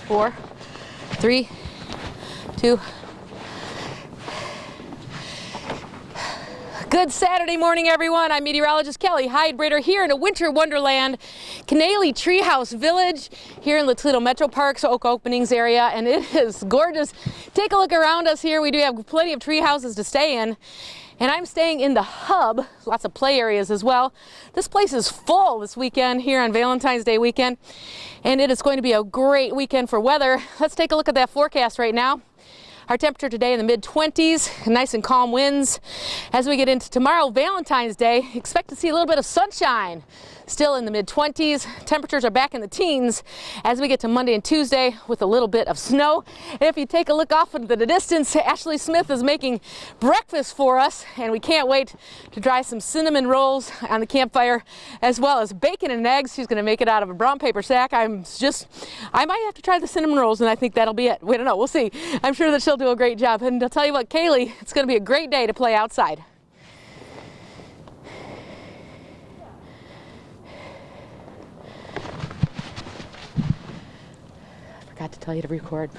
4, 3, 2. Good Saturday morning, everyone. I'm meteorologist Kelly Hyde-Brader here in a winter wonderland, Canaley Treehouse Village here in the Toledo Metro Park's Oak Openings area, and it is gorgeous. Take a look around us here. We do have plenty of tree houses to stay in, and I'm staying in the hub. Lots of play areas as well. This place is full this weekend here on Valentine's Day weekend, and it is going to be a great weekend for weather. Let's take a look at that forecast right now. Our temperature today in the mid-20s, nice and calm winds. As we get into tomorrow, Valentine's Day, expect to see a little bit of sunshine. Still in the mid-20s, temperatures are back in the teens as we get to Monday and Tuesday with a little bit of snow. And if you take a look off into the distance, Ashley Smith is making breakfast for us, and we can't wait to dry some cinnamon rolls on the campfire, as well as bacon and eggs. She's going to make it out of a brown paper sack. I might have to try the cinnamon rolls, and I think that'll be it. We don't know. We'll see. I'm sure that she'll do a great job. And I'll tell you what, Kaylee, it's going to be a great day to play outside. Forgot to tell you to record.